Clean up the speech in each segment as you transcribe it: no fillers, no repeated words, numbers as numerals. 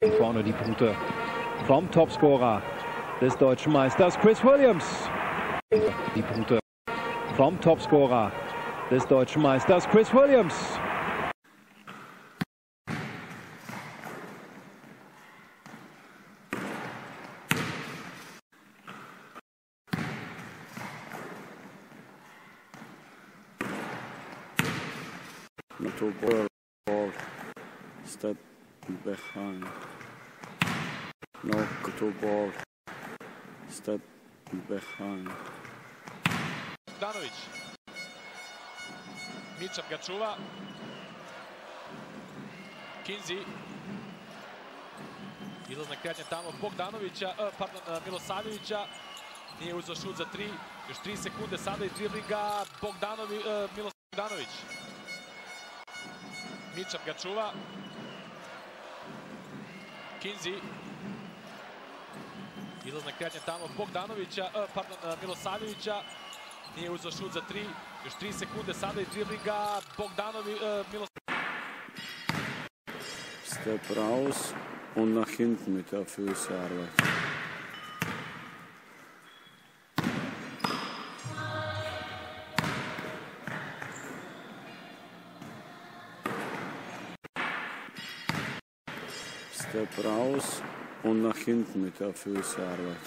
Vorne die Punkte vom Topscorer des deutschen Meisters Chris Williams. Die Punkte vom Topscorer des deutschen Meisters Chris Williams. To ball, step behind. No to ball, step behind. Bogdanović. Mičap ga čuva. Kinzi. Izlazna kretnja tamo Bogdanovića, Milosavljevića. Nije uzeo šut za 3. Još 3 sekunde sada iz driblinga Bogdanović. Mičap ga čuva. Kinzi. Izlazna kretnja tamo Bogdanovića, Milosavljevića. Nije uzeo šut za 3. Još 3 sekunde sada iz driblinga Milosavljevića. Step raus und nach hinten mit der Fußarbeit. Step raus und nach hinten mit der Fußarbeit.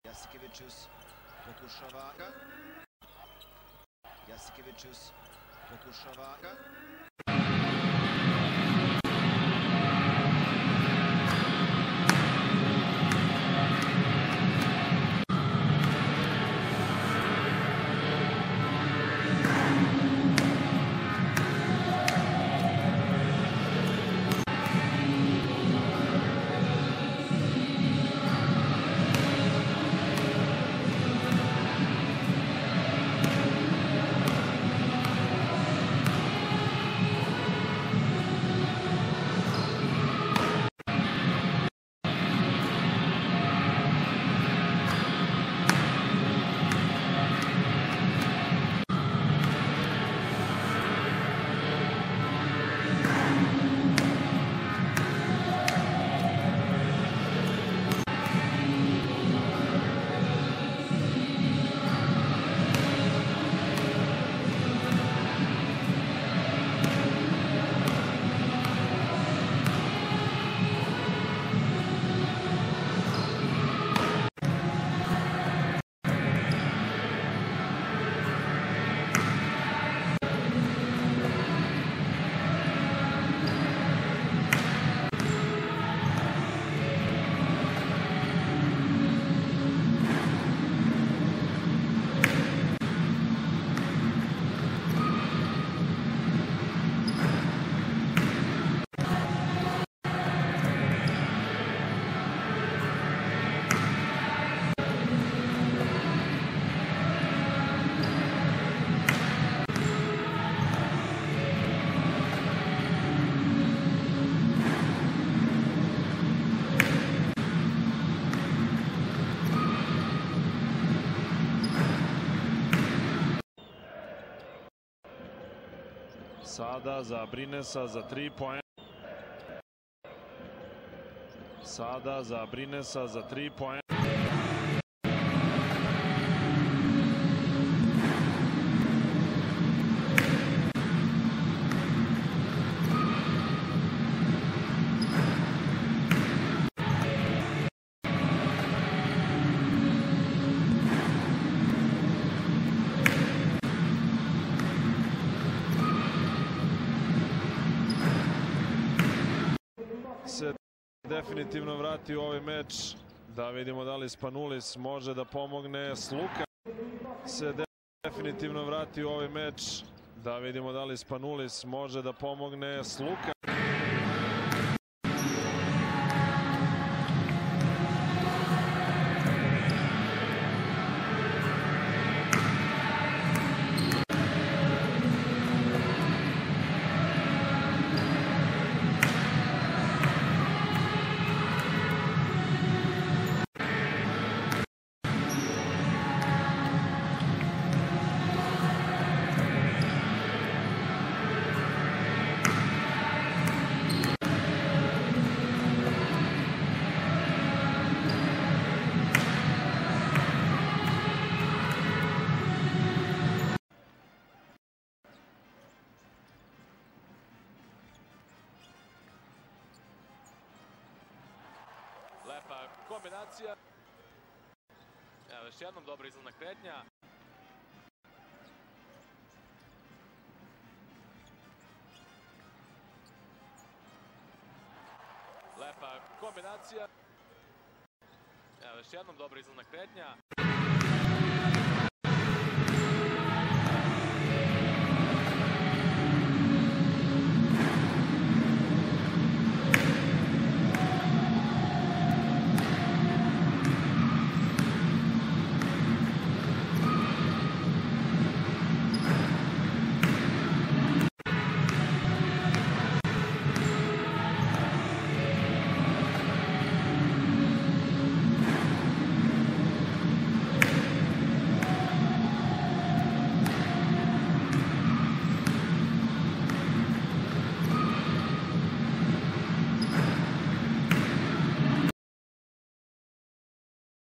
Jasikevičius pokušava ga. Jasikevičius pokušava ga. Sada za Brinesa za 3 poena. Sada za Brinesa za 3 poena. Se definitivno vrati u ovaj meč, da vidimo da li Spanulis može da pomogne. Sluka se definitivno vrati u ovaj meč, da vidimo da li Spanulis može da pomogne. Sluka kombinacija. Evo još jednom dobra izlazna kretnja. Lepa kombinacija. Evo još jednom dobra izlazna kretnja.